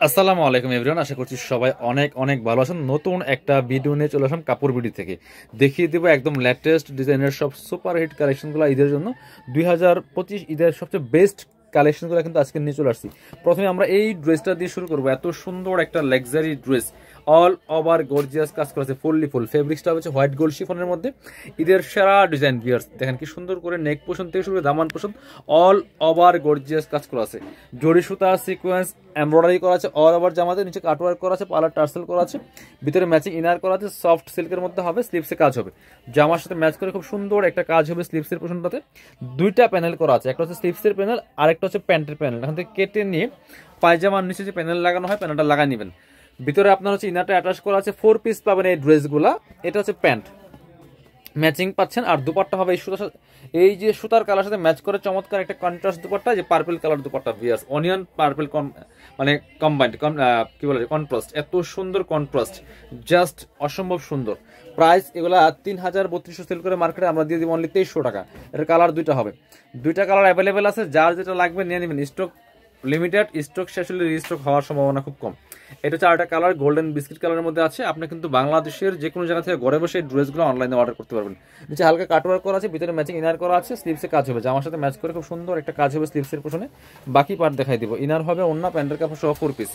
আসসালামু আলাইকুম এভরিওয়ান, আশা করছি সবাই অনেক অনেক ভালো আছেন। নতুন একটা ভিডিও নিয়ে চলে আসলাম কাপড় বিডি থেকে। দেখিয়ে দেবো একদম লেটেস্ট ডিজাইনের সব সুপার হিট কালেকশনগুলো ঈদের জন্য। 2025 ঈদের সবচেয়ে বেস্ট কালেকশনগুলো কিন্তু আজকে নিয়ে চলে আসছি। প্রথমে আমরা এই ড্রেসটা দিয়ে শুরু করবো। এত সুন্দর একটা luxury dress, all over gorgeous কাজ করেছে, ফুললি ফুল ফেব্রিক্সটা হচ্ছে হোয়াইট গোল্ড শিফনের মধ্যে। ঈদের সেরা ডিজাইন বিয়ার্স, দেখেন কি সুন্দর করে নেক পোষণ থেকে শুরু করে দামান পোষণ অল ওভার গর্জিয়াস কাজ করা আছে। জরি সুতা সিকোয়েন্স এমব্রয়ডারি করা আছে অল ওভার জামাতে, নিচে কাটওয়ার্ক করা আছে, পার্লার টার্সেল করা আছে, ভিতরে ম্যাচিং ইনার করা আছে, সফট সিল্কের মধ্যে হবে, স্লিপসে কাজ হবে, জামার সাথে ম্যাচ করে খুব সুন্দর একটা কাজ হবে। স্লিপসের পোষণটাতে দুইটা প্যানেল করা আছে, একটা হচ্ছে স্লিপসের প্যানেল আর একটা হচ্ছে প্যান্টের প্যানেল। এখান থেকে কেটে নিয়ে পায়জামার নিচে যে প্যানেল লাগানো হয় প্যানেলটা লাগাই নেবেন। ভিতরে আপনার হচ্ছে ইনারটা অ্যাটাচ করা আছে, 4 পিস পাবেন এই ড্রেসগুলা। এটা হচ্ছে প্যান্ট ম্যাচিং পাচ্ছেন, আর দুপাট্টা হবে এই যে সুতার কালার সাথে ম্যাচ করে চমৎকার একটা কন্ট্রাস্ট দুপাট্টা, যে purple colour dupatta wears, onion purple মানে কম্বাইন্ড কি বলে কন্ট্রাস্ট, এত সুন্দর কন্ট্রাস্ট, জাস্ট অসম্ভব সুন্দর। প্রাইস এগুলা 3032 সেল করে মার্কেটে আমরা দিয়ে দিব অনলি 2300 টাকা। এটার কালার দুইটা হবে, দুইটা কালার অ্যাভেলেবেল আছে, যার যেটা লাগবে নিয়ে নেবেন। স্টক লিমিটেড, স্টক শেষ হলে রিস্টক হওয়ার সম্ভাবনা খুব কম। এটা হচ্ছে আরেকটা কালার গোল্ডেন বিস্কিট কালারের মধ্যে আছে। আপনি কিন্তু বাংলাদেশের যে কোনো জায়গা থেকে ঘরে বসে এই ড্রেসগুলো অনলাইনে অর্ডার করতে পারবেন। নিচে হালকা কাটওয়ার্ক করা আছে, ভিতরে ম্যাচিং ইনার করা আছে, স্লিপসে কাজ হবে, জামার সাথে ম্যাচ করে খুব সুন্দর একটা কাজ হবে স্লিপসের পোষণে। বাকি পার্ট দেখাই দিব। ইনার হবে ওন্না প্যান্টের কাপড় সহ 4 পিস,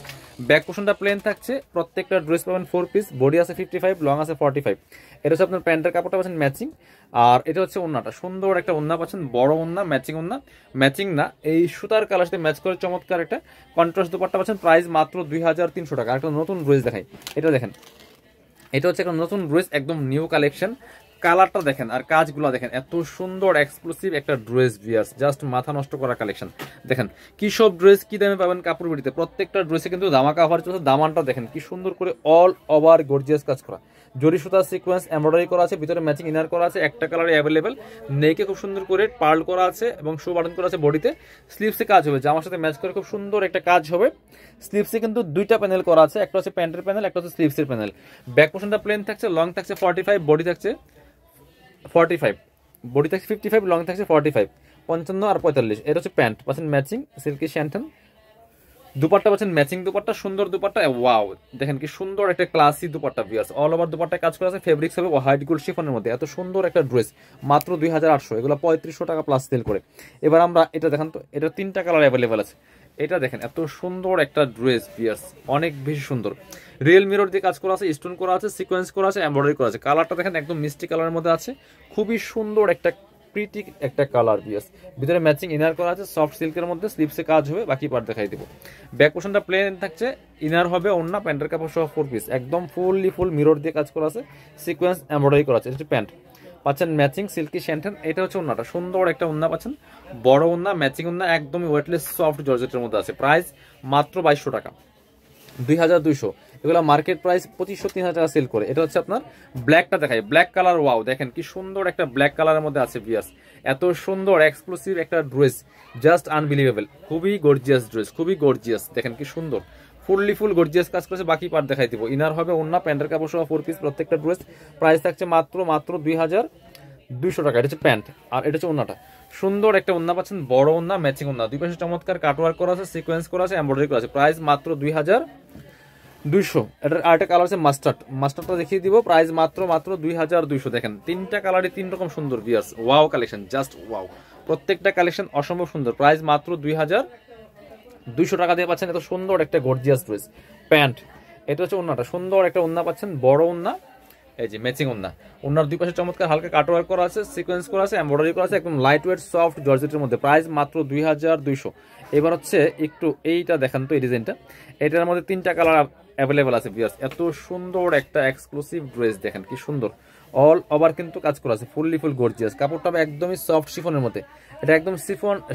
ব্যাক পোষণটা প্লেন থাকছে। প্রত্যেকটা ড্রেস পাবেন 4 পিস, বডি আছে 55, লং আছে 45। এটা হচ্ছে আপনার প্যান্টের কাপড়টা পাচ্ছেন ম্যাচিং, আর এটা হচ্ছে ওন্নাটা, সুন্দর একটা ওন্না পাচ্ছেন, বড় ওন্না, ম্যাচিং ওন্না, ম্যাচিং না এই সুতার কালার সাথে ম্যাচ করে চমৎকার একটা কন্ট্রাস্ট দুপাট্টা পাচ্ছেন। প্রাইস মাত্র 2300 টাকা। একটা নতুন ড্রেস দেখাই, এটা দেখেন, এটা হচ্ছে একটা নতুন ড্রেস, একদম নিউ কালেকশন। কালারটা দেখেন আর কাজগুলো দেখেন, এত সুন্দর এক্সক্লুসিভ একটা ড্রেস ভিয়ার্স, জাস্ট মাথা নষ্ট করা কালেকশন। দেখেন কি সব ড্রেস কি দামে পাবেন কাপড় বিড়িতে, প্রত্যেকটা ড্রেসে কিন্তু ধামাকা অফার চলছে। দামানটা দেখেন কি সুন্দর করে অল ওভার গর্জিয়াস কাজ করা, জরি সুতা সিকোয়েন্স এমব্রয়ডারি করা আছে, ভিতরে ম্যাচিং ইনার করা আছে, একটা কালারে অ্যাভেলেবেল। নেকে খুব সুন্দর করে পার্ল করা আছে এবং শো বাটন করা আছে বডিতে। স্লিপসে কাজ হবে, জামার সাথে ম্যাচ করে খুব সুন্দর একটা কাজ হবে। স্লিপসে কিন্তু দুইটা প্যানেল করা আছে, একটা হচ্ছে প্যান্টের প্যানেল, একটা হচ্ছে স্লিপসের প্যানেল। ব্যাক পোর্শনটা প্লেন থাকছে, লং থাকছে 45, বডি থাকছে 45, বডি থাকছে 55, লং থাকছে 45, 55 আর 45। এটা হচ্ছে প্যান্ট পাচ্ছেন ম্যাচিং সিল্কি শ্যান্টন, দুপাট্টা পাচ্ছেন ম্যাচিং দুপাট্টা, সুন্দর দুপাট্টা। ওয়াও, দেখেন কি সুন্দর একটা classy dupatta viewers, all over দুপাট্টায় কাজ করা আছে, ফেব্রিক্স হবে হোয়াইট গোল্ড শিফনের মধ্যে। এত সুন্দর একটা ড্রেস মাত্র 2800, এগুলো 3500 টাকা প্লাস সেল করে। এবার আমরা এটা দেখেন তো, এটা 3টা কালার অ্যাভেলেবেল আছে। এটা দেখেন এত সুন্দর একটা ড্রেস ভিউয়ার্স, অনেক বেশি সুন্দর। রিয়েল মিরর দিয়ে কাজ করা আছে, স্টোন করা আছে, সিকোয়েন্স করা আছে, এমব্রয়ডারি করা আছে। কালারটা দেখেন একদম মিষ্টি কালারের মধ্যে আছে, খুবই সুন্দর একটা প্রিটি একটা কালার ভিউয়ার্স। ভিতরে ম্যাচিং ইনার করা আছে সফট সিল্কের মধ্যে, স্লিপসে কাজ হবে, বাকি পার্ট দেখাই দেবো। ব্যাক পোর্শনটা প্লেন থাকছে, ইনার হবে ওন্না প্যান্টের কাপড় সহ 4 পিস, একদম ফুললি ফুল মিরর দিয়ে কাজ করা আছে, সিকোয়েন্স এমব্রয়ডারি করা আছে। এটা হচ্ছে প্যান্ট পাচ্ছেন ম্যাচিং সিল্কি শ্যান্টেন। এটা হচ্ছে ওন্নাটা, সুন্দর একটা ওন্না পাচ্ছেন, বড় ওন্না, ম্যাচিং ওন্না, একদমই ওয়েটলেস সফট জর্জেটের মধ্যে আছে। প্রাইস মাত্র 2200 টাকা, 2200। এগুলো মার্কেট প্রাইস 2500-3000 টাকা সেল করে। এটা হচ্ছে আপনার ব্ল্যাকটা দেখাই, ব্ল্যাক কালার। ওয়াও, দেখেন কি সুন্দর একটা ব্ল্যাক কালারের মধ্যে আছে ভিয়াস, এত সুন্দর এক্সক্লুসিভ একটা ড্রেস, জাস্ট আনবিলিভেবল। খুবই গর্জিয়াস ড্রেস, খুবই গর্জিয়াস, দেখেন কি সুন্দর ফুললি ফুল গর্জিয়াস কাজ করেছে। বাকি পার্ট দেখাই দিব। ইনার হবে ওন্না প্যান্টের কাপড় সহ 4 পিস, প্রত্যেকটা ড্রেস প্রাইস থাকছে মাত্র 2200 টাকা। এটা হচ্ছে প্যান্ট, আর এটা হচ্ছে ওন্নাটা, সুন্দর একটা ওন্না পাচ্ছেন, বড় ওন্না, ম্যাচিং ওন্না, দুই পাশে চমৎকার কাটওয়ার্ক করা আছে, সিকোয়েন্স করা আছে, এমব্রয়ডারি করা আছে। প্রাইস মাত্র 2200। এটার আরেকটা কালার আছে মাস্টার্ড, মাস্টার্ডটা দেখিয়ে দিব। প্রাইস মাত্র 2200। দেখেন 3টা কালারই 3 রকম সুন্দর viewers, wow collection, just wow, প্রত্যেকটা কালেকশন অসম্ভব সুন্দর। প্রাইস মাত্র 2200 টাকা দিয়ে পাচ্ছেন এত সুন্দর একটা গর্জিয়াস ড্রেস। প্যান্ট, এটা হচ্ছে ওন্নাটা, সুন্দর একটা ওন্না পাচ্ছেন, বড় ওন্না, এই যে ম্যাচিং ওন্না, ওন্নার দুই পাশে চমৎকার হালকা কাটওয়ার্ক করা আছে, সিকোয়েন্স করা আছে, এমব্রয়ডারি করা আছে, একদম লাইট ওয়েট সফট জর্জেটের মধ্যে। প্রাইস মাত্র 2200। এবার হচ্ছে একটু এইটা দেখান তো, এই ডিজাইনটা, এটার মধ্যে 3টা কালার অ্যাভেলেবেল আছে ভিউয়ার্স। এত সুন্দর একটা এক্সক্লুসিভ ড্রেস, দেখেন কি সুন্দর, অল ওভার কিন্তু কাজ করা আছে, ফুললি ফুল গর্জিয়াস। কাপড়টা একদমই সফট শিফনের মধ্যে, এটা একদম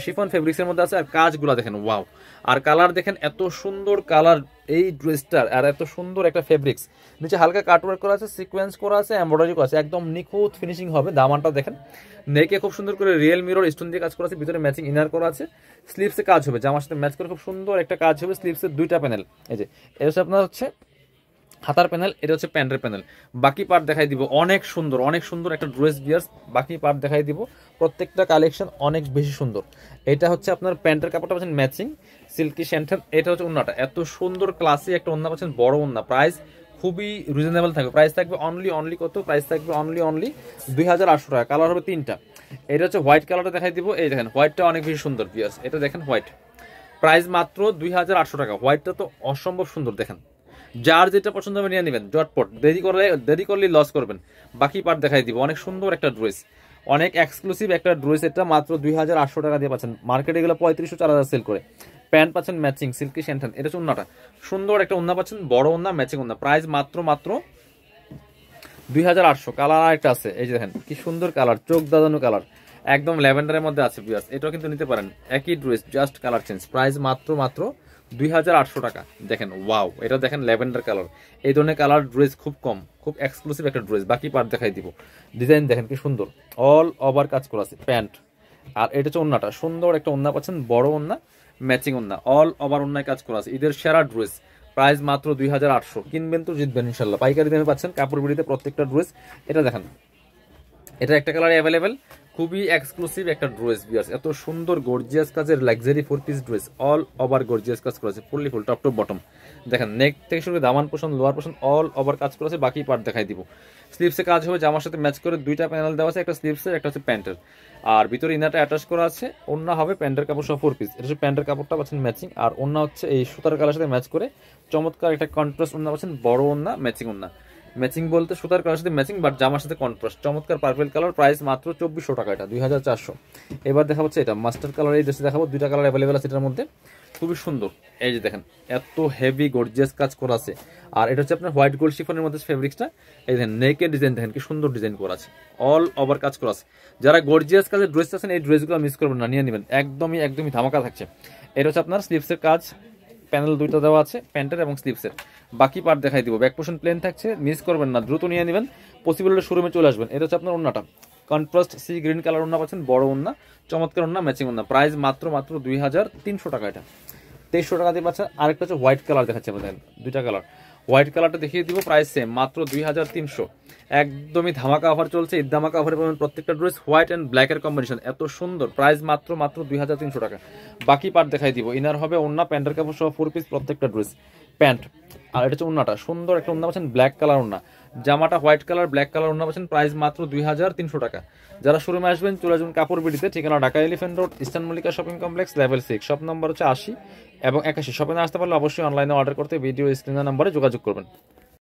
শিফন ফেব্রিক্সের মধ্যে আছে। আর কাজগুলো দেখেন ওয়াও, আর কালার দেখেন এত সুন্দর কালার এই ড্রেসটার, আর এত সুন্দর একটা ফেব্রিক্স। নিচে হালকা কাটওয়ার্ক করা আছে, সিকোয়েন্স করা আছে, এমব্রয়ডারি করা আছে, একদম নিখুঁত ফিনিশিং হবে। দামানটা দেখেন, নেকে খুব সুন্দর করে রিয়েল মিরর স্টোন দিয়ে কাজ করা আছে, ভিতরে ম্যাচিং ইনার করা আছে, স্লিপসে কাজ হবে, জামার সাথে ম্যাচ করে খুব সুন্দর একটা কাজ হবে। স্লিপসের দুইটা প্যানেল, এই যে এটা হচ্ছে আপনার হচ্ছে হাতার প্যানেল, এটা হচ্ছে প্যান্টের প্যানেল। বাকি পার্ট দেখাই দিব, অনেক সুন্দর, অনেক সুন্দর একটা ড্রেস বিয়ার্স। বাকি পার্ট দেখাই দিব, প্রত্যেকটা কালেকশন অনেক বেশি সুন্দর। এটা হচ্ছে আপনার প্যান্টের কাপড়টা পাচ্ছেন ম্যাচিং, সিল্কি স্যান্টেন, এটা হচ্ছে ওন্নাটা। এত সুন্দর ক্লাসি একটা ওন্না পাচ্ছেন, বড় ওন্না, প্রাইস খুবই রিজনেবল থাকবে। প্রাইস থাকবে অনলি কত, প্রাইস থাকবে অনলি 2800 টাকা। কালার হবে 3টা। এটা হচ্ছে হোয়াইট কালারটা দেখাই দিব, এই দেখেন হোয়াইটটা অনেক বেশি সুন্দর ভিউয়ার্স, এটা দেখেন হোয়াইট, প্রাইস মাত্র 2800 টাকা। হোয়াইটটা তো অসম্ভব সুন্দর, দেখেন যার যেটা পছন্দ হবে নিয়ে নেবেন জটপট, দেরি করলে লস করবেন। বাকি পার্ট দেখাই দিব, অনেক সুন্দর একটা ড্রেস, অনেক এক্সক্লুসিভ একটা ড্রেস, এটা মাত্র 2800 টাকা দিয়ে পাচ্ছেন। মার্কেটে এগুলো 3500 4000 সেল করে। প্যান্ট পাচ্ছেন ম্যাচিং সিল্কি স্যান্টেন, এটা হচ্ছে ওন্নাটা, সুন্দর একটা ওন্না পাচ্ছেন, বড় ওন্না, ম্যাচিং ওন্না, প্রাইস মাত্র 2800। কালার আরেকটা আছে, এই যে দেখেন কি সুন্দর কালার, চোখ দাদানো কালার, একদম ল্যাভেন্ডারের মধ্যে আছে ভিউয়ার্স, এটাও কিন্তু নিতে পারেন, একই dress just colour change. Price মাত্র 2800 টাকা। দেখেন ওয়াও, এটা দেখেন ল্যাভেন্ডার কালার, এই ধরনের কালার ড্রেস খুব কম, খুব এক্সক্লুসিভ একটা ড্রেস। বাকি পার্ট দেখাই দিব, ডিজাইন দেখেন কি সুন্দর, অল ওভার কাজ করা আছে প্যান্ট। আর এটা হচ্ছে ওন্নাটা, সুন্দর একটা ওন্না পাচ্ছেন, বড় ওন্না, ম্যাচিং ওন্না, অল ওভার ওন্নায় কাজ করা আছে, ঈদের সেরা ড্রেস। প্রাইস মাত্র 2800। কিনবেন তো জিতবেন ইনশাল্লাহ। পাইকারি দামে পাচ্ছেন কাপড় বিড়িতে প্রত্যেকটা ড্রেস। এটা দেখেন, এটা একটা কালার অ্যাভেলেবেল, খুবই এক্সক্লুসিভ একটা ড্রেস ভিউয়ার্স, এত সুন্দর গর্জিয়াস কাজের luxury 4 piece dress, all over gorgeous কাজ করা আছে, fully full top to bottom. দেখেন নেক থেকে শুরু করে দামান পোষণ, লোয়ার পোষণ, অল ওভার কাজ করা আছে। বাকি পার্ট দেখাই দিব। স্লিভসে কাজ হবে জামার সাথে ম্যাচ করে, 2টা প্যানেল দেওয়া আছে, একটা স্লিভসের একটা হচ্ছে প্যান্টের, আর ভিতরে ইনারটা অ্যাটাচ করা আছে। ওন্না হবে প্যান্টের কাপড় সহ 4 পিস, এটা হচ্ছে প্যান্টের কাপড়টা পাচ্ছেন ম্যাচিং, আর ওন্না হচ্ছে এই সুতার কালার সাথে ম্যাচ করে চমৎকার একটা কন্ট্রাস্ট ওন্না পাচ্ছেন, বড় ওন্না, ম্যাচিং ওন্না। ম্যাচিং বলতে সুতার কালার সাথে ম্যাচিং, বাট জামার সাথে কন্ট্রাস্ট, চমৎকার পার্পল কালার, প্রাইস মাত্র 2400 টাকা, এটা 2400। এবার দেখা হচ্ছে এটা মাস্টার কালার, এই ড্রেসে দেখাবো, 2টা কালার অ্যাভেলেবেল আছে এটার মধ্যে, খুবই সুন্দর। এই যে দেখেন এত হেভি গর্জিয়াস কাজ করা আছে, আর এটা হচ্ছে আপনার হোয়াইট গোল্ড শিফনের মধ্যে ফেব্রিক্সটা। এই দেখেন নেকের ডিজাইন দেখেন কি সুন্দর ডিজাইন করা আছে, অল ওভার কাজ করা আছে। যারা গর্জিয়াস কাজের ড্রেস আছেন এই ড্রেসগুলো মিস করবেন না, নিয়ে নেবেন, একদমই ধামাকা থাকছে। এটা হচ্ছে আপনার স্লিভসের কাজ, প্যানেল 2টা দেওয়া আছে প্যান্টের এবং স্লিভসের। বাকি পার্ট দেখাই দিব, ব্যাক পোর্শন প্লেন থাকছে, মিস করবেন না, দ্রুত নিয়ে নেবেন, পসিবল হলে শোরুমে চলে আসবেন। এটা হচ্ছে আপনার ওন্নাটা, কন্ট্রাস্ট সি গ্রিন কালার ওন্না পাচ্ছেন, বড় ওন্না, চমৎকার ওন্না, ম্যাচিং ওন্না, প্রাইস মাত্র 2300 টাকা, এটা 2300 টাকা দিয়ে পাচ্ছেন। আরেকটা হচ্ছে হোয়াইট কালার দেখাচ্ছে আমাদের, 2টা কালার, হোয়াইট কালারটা দেখিয়ে দিব, প্রাইস সেম মাত্র 2300। একদমই ধামাকা অফার চলছে, ঈদ ধামাকা অফারে পাবেন প্রত্যেকটা ড্রেস, হোয়াইট অ্যান্ড ব্ল্যাকের কম্বিনেশন, এত সুন্দর, প্রাইস মাত্র 2300 টাকা। বাকি পার্ট দেখাই দিব, ইনার হবে ওন্না, প্যান্টের কাপড় সহ 4 পিস প্রত্যেকটা ড্রেস, প্যান্ট। আর এটা হচ্ছে ওন্নাটা, সুন্দর একটা ওন্না পাচ্ছেন, ব্ল্যাক কালার ওন্না, জামাটা হোয়াইট কালার, ব্ল্যাক কালার ওন্না পাচ্ছেন, প্রাইস মাত্র 2300 টাকা। যারা শোরুমে আসবেন চলে আসবেন কাপড় বিডিতে, ঠিকানা Dhaka elephant road, eastern Mallika shopping complex, level 6, shop number হচ্ছে 80 এবং 81। শপে না আসতে পারলে অবশ্যই অনলাইনে অর্ডার করতে ভিডিও স্ক্রিনের নাম্বারে যোগাযোগ করবেন।